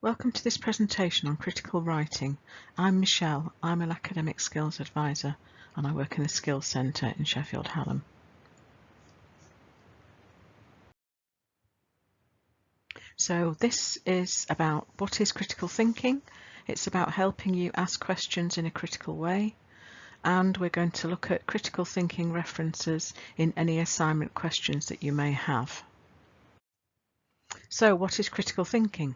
Welcome to this presentation on critical writing. I'm Michelle, I'm an academic skills advisor and I work in the Skills Centre in Sheffield Hallam. So this is about what is critical thinking. It's about helping you ask questions in a critical way, and we're going to look at critical thinking references in any assignment questions that you may have. So what is critical thinking?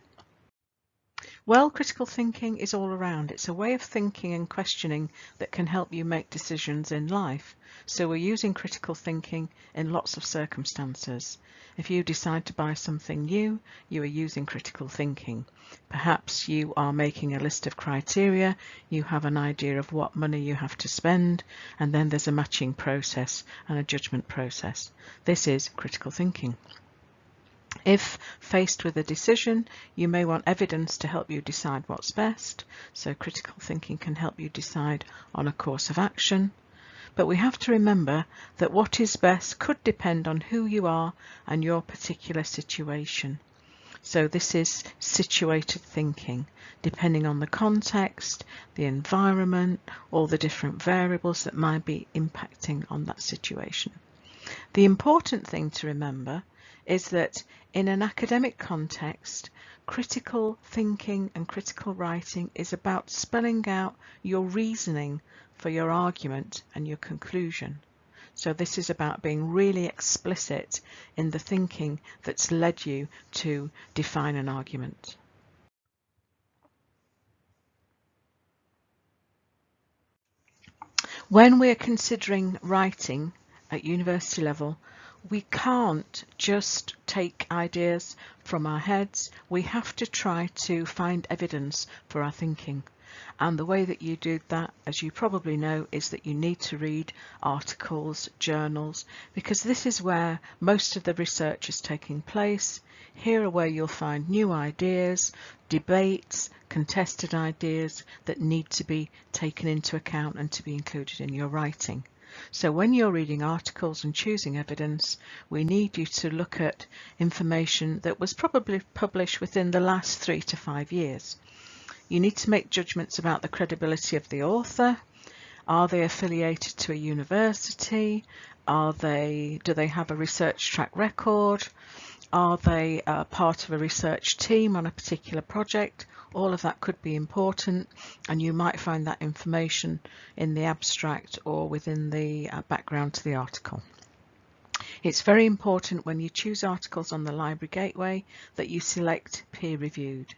Well, critical thinking is all around. It's a way of thinking and questioning that can help you make decisions in life. So we're using critical thinking in lots of circumstances. If you decide to buy something new, you are using critical thinking. Perhaps you are making a list of criteria, you have an idea of what money you have to spend, and then there's a matching process and a judgment process. This is critical thinking. If faced with a decision, you may want evidence to help you decide what's best, so critical thinking can help you decide on a course of action. But we have to remember that what is best could depend on who you are and your particular situation. So this is situated thinking, depending on the context, the environment, all the different variables that might be impacting on that situation. The important thing to remember is that in an academic context, critical thinking and critical writing is about spelling out your reasoning for your argument and your conclusion. So this is about being really explicit in the thinking that's led you to define an argument. When we're considering writing at university level, we can't just take ideas from our heads. We have to try to find evidence for our thinking. And the way that you do that, as you probably know, is that you need to read articles, journals, because this is where most of the research is taking place. Here are where you'll find new ideas, debates, contested ideas that need to be taken into account and to be included in your writing. So when you're reading articles and choosing evidence, we need you to look at information that was probably published within the last 3 to 5 years. You need to make judgments about the credibility of the author. Are they affiliated to a university? Do they have a research track record? Are they part of a research team on a particular project? All of that could be important, and you might find that information in the abstract or within the background to the article. It's very important when you choose articles on the Library Gateway that you select peer-reviewed.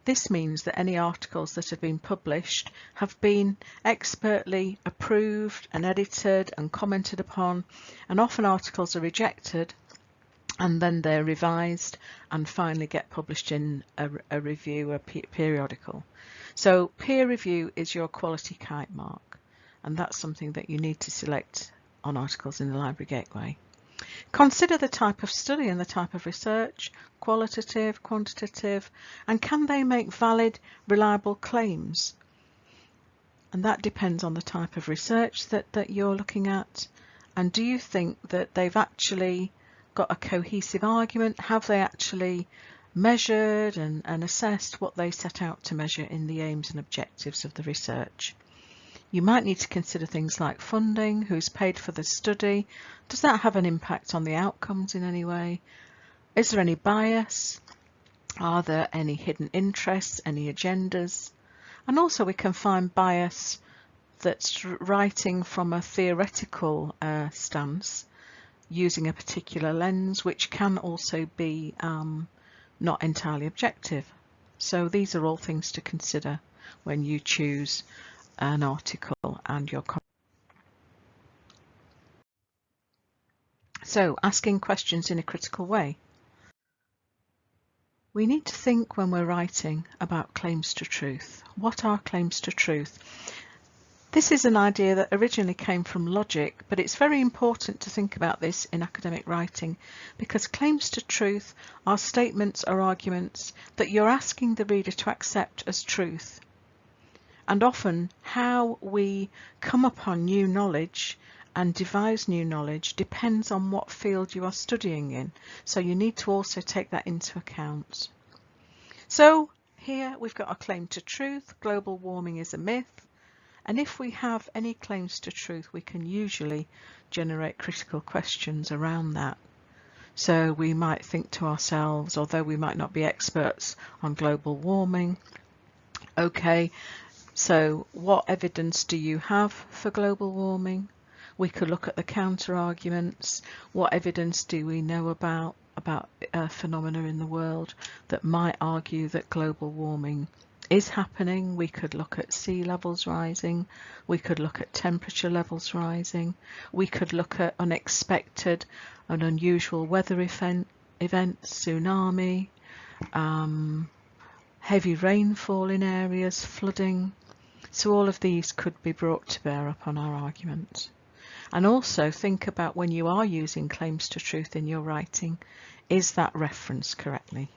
This means that any articles that have been published have been expertly approved and edited and commented upon, and often articles are rejected and then they're revised and finally get published in a review, a periodical. So peer review is your quality kite mark, and that's something that you need to select on articles in the Library Gateway. Consider the type of study and the type of research, qualitative, quantitative, and can they make valid, reliable claims? And that depends on the type of research that you're looking at. And do you think that they've actually got a cohesive argument? Have they actually measured and assessed what they set out to measure in the aims and objectives of the research? You might need to consider things like funding, who's paid for the study, does that have an impact on the outcomes in any way? Is there any bias? Are there any hidden interests, any agendas? And also we can find bias that's writing from a theoretical stance, using a particular lens, which can also be not entirely objective. So these are all things to consider when you choose an article and your content. So asking questions in a critical way. We need to think when we're writing about claims to truth. What are claims to truth? This is an idea that originally came from logic, but it's very important to think about this in academic writing because claims to truth are statements or arguments that you're asking the reader to accept as truth. And often how we come upon new knowledge and devise new knowledge depends on what field you are studying in. So you need to also take that into account. So here we've got a claim to truth, global warming is a myth. And if we have any claims to truth, we can usually generate critical questions around that. So we might think to ourselves, although we might not be experts on global warming, okay, so what evidence do you have for global warming? We could look at the counter arguments. What evidence do we know about phenomena in the world that might argue that global warming is happening? We could look at sea levels rising. We could look at temperature levels rising. We could look at unexpected and unusual weather events, tsunami, heavy rainfall in areas, flooding. So all of these could be brought to bear upon our argument. And also think about when you are using claims to truth in your writing, is that referenced correctly?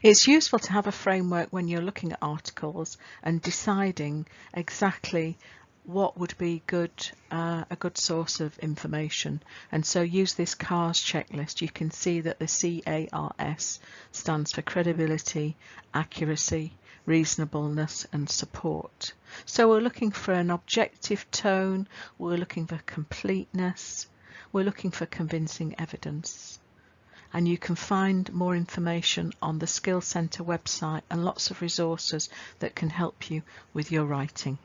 It's useful to have a framework when you're looking at articles and deciding exactly what would be a good source of information. And so use this CARS checklist. You can see that the CARS stands for credibility, accuracy, reasonableness and support. So we're looking for an objective tone, we're looking for completeness, we're looking for convincing evidence. And you can find more information on the Skills Centre website and lots of resources that can help you with your writing.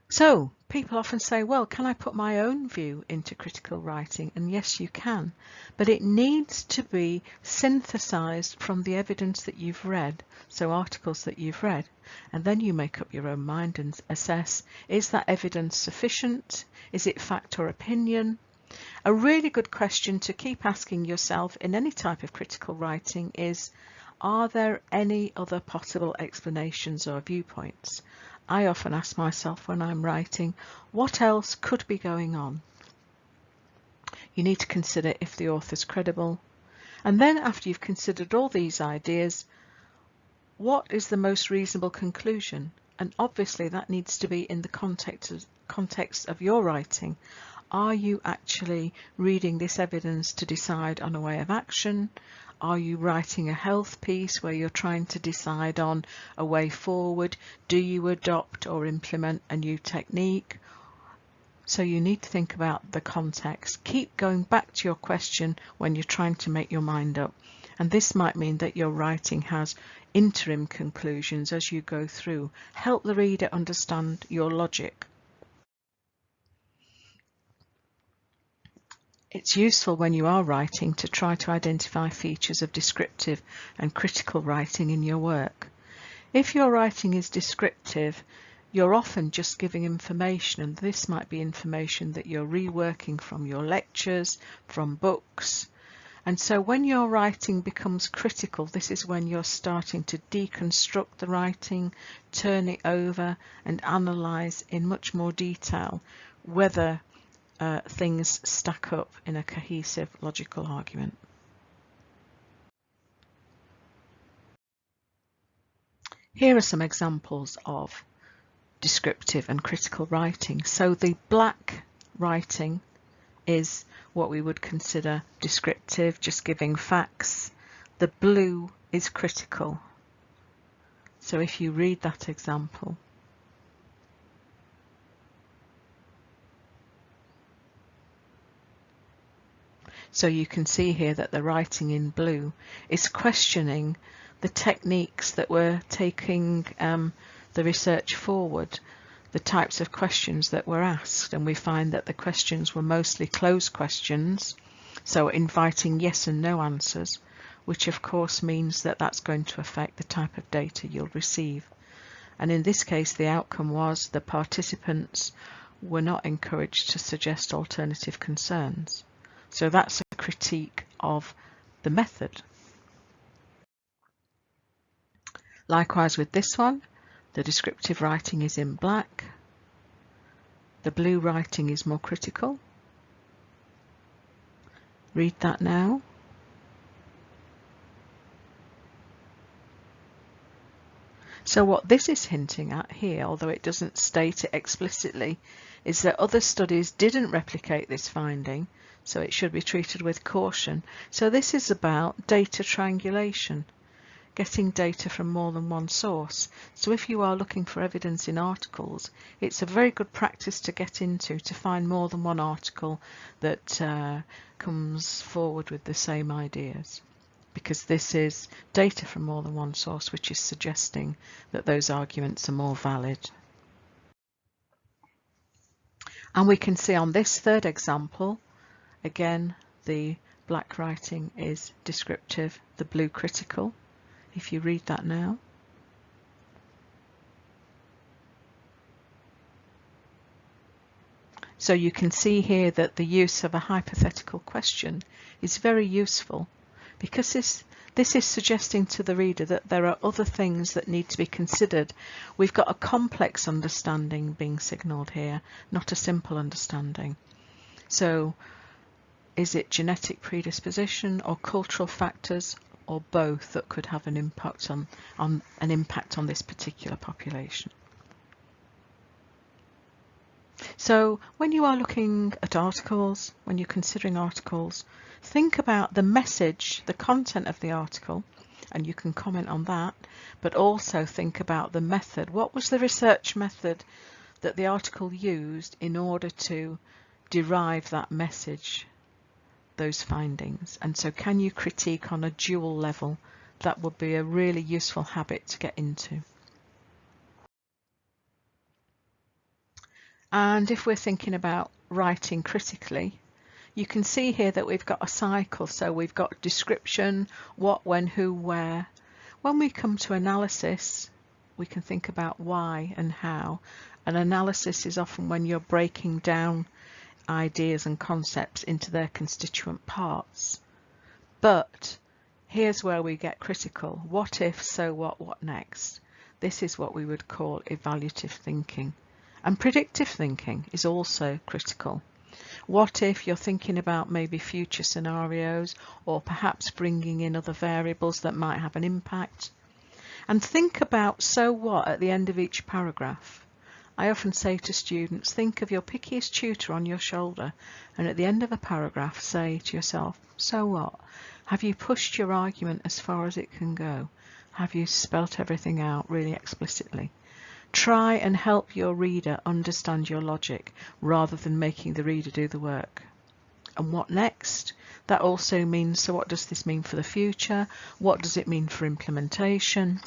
So people often say, well, can I put my own view into critical writing? And yes, you can, but it needs to be synthesized from the evidence that you've read, so articles that you've read, and then you make up your own mind and assess, is that evidence sufficient? Is it fact or opinion? A really good question to keep asking yourself in any type of critical writing is, are there any other possible explanations or viewpoints? I often ask myself when I'm writing, what else could be going on? You need to consider if the author's credible. And then after you've considered all these ideas, what is the most reasonable conclusion? And obviously that needs to be in the context of your writing. Are you actually reading this evidence to decide on a way of action? Are you writing a health piece where you're trying to decide on a way forward? Do you adopt or implement a new technique? So you need to think about the context. Keep going back to your question when you're trying to make your mind up. And this might mean that your writing has interim conclusions as you go through. Help the reader understand your logic. It's useful when you are writing to try to identify features of descriptive and critical writing in your work. If your writing is descriptive, you're often just giving information, and this might be information that you're reworking from your lectures, from books. And so when your writing becomes critical, this is when you're starting to deconstruct the writing, turn it over and analyse in much more detail whether things stack up in a cohesive logical argument. Here are some examples of descriptive and critical writing. So the black writing is what we would consider descriptive, just giving facts. The blue is critical. So if you read that example, so you can see here that the writing in blue is questioning the techniques that were taking the research forward, the types of questions that were asked, and we find that the questions were mostly closed questions, so inviting yes and no answers, which of course means that that's going to affect the type of data you'll receive. And in this case, the outcome was the participants were not encouraged to suggest alternative concerns. So that's a critique of the method. Likewise with this one, the descriptive writing is in black. The blue writing is more critical. Read that now. So what this is hinting at here, although it doesn't state it explicitly, is that other studies didn't replicate this finding. so it should be treated with caution. So this is about data triangulation, getting data from more than one source. So if you are looking for evidence in articles, it's a very good practice to get into, to find more than one article that comes forward with the same ideas, because this is data from more than one source, which is suggesting that those arguments are more valid. And we can see on this third example, again, the black writing is descriptive, the blue critical, if you read that now. So you can see here that the use of a hypothetical question is very useful, because this is suggesting to the reader that there are other things that need to be considered. We've got a complex understanding being signalled here, not a simple understanding. So is it genetic predisposition or cultural factors, or both, that could have an impact on this particular population? So when you are looking at articles, when you're considering articles, think about the message, the content of the article, and you can comment on that, but also think about the method. What was the research method that the article used in order to derive that message, those findings? And so can you critique on a dual level? That would be a really useful habit to get into. And if we're thinking about writing critically, you can see here that we've got a cycle. So we've got description, what, when, who, where. When we come to analysis, we can think about why and how. An analysis is often when you're breaking down ideas and concepts into their constituent parts. But here's where we get critical. What if, so what next? This is what we would call evaluative thinking. And predictive thinking is also critical. What if you're thinking about maybe future scenarios, or perhaps bringing in other variables that might have an impact? And think about so what at the end of each paragraph. I often say to students, think of your pickiest tutor on your shoulder, and at the end of a paragraph say to yourself, so what? Have you pushed your argument as far as it can go? Have you spelt everything out really explicitly? Try and help your reader understand your logic rather than making the reader do the work. And what next? That also means, so what does this mean for the future? What does it mean for implementation?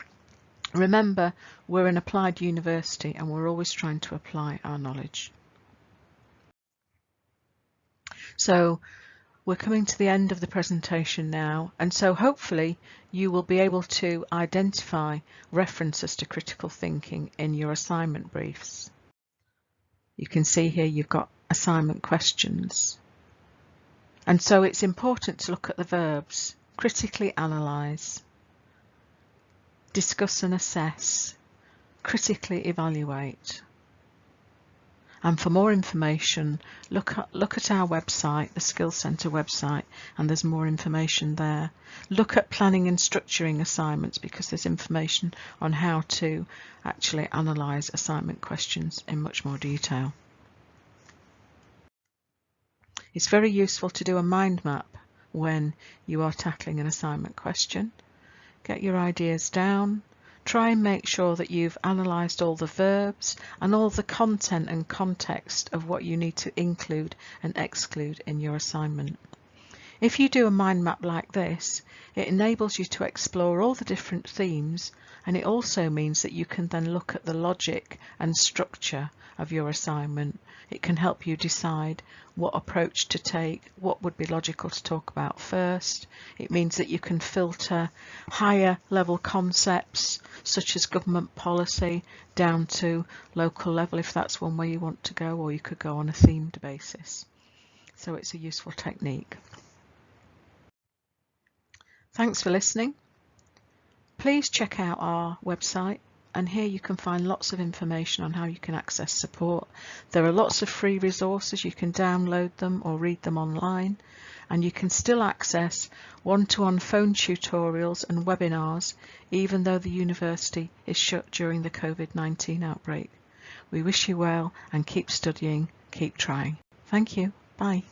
Remember, we're an applied university and we're always trying to apply our knowledge. So we're coming to the end of the presentation now, and so hopefully you will be able to identify references to critical thinking in your assignment briefs. You can see here you've got assignment questions. And so it's important to look at the verbs: critically analyse, discuss and assess, critically evaluate. And for more information, look at our website, the Skills Centre website, and there's more information there. Look at planning and structuring assignments, because there's information on how to actually analyse assignment questions in much more detail. It's very useful to do a mind map when you are tackling an assignment question. Get your ideas down. Try and make sure that you've analysed all the verbs and all the content and context of what you need to include and exclude in your assignment. If you do a mind map like this, it enables you to explore all the different themes, and it also means that you can then look at the logic and structure of your assignment. It can help you decide what approach to take, what would be logical to talk about first. It means that you can filter higher level concepts such as government policy down to local level if that's one way you want to go, or you could go on a themed basis. So it's a useful technique. Thanks for listening. Please check out our website, and here you can find lots of information on how you can access support. There are lots of free resources. You can download them or read them online, and you can still access one-to-one phone tutorials and webinars even though the university is shut during the COVID-19 outbreak. We wish you well and keep studying, keep trying. Thank you. Bye.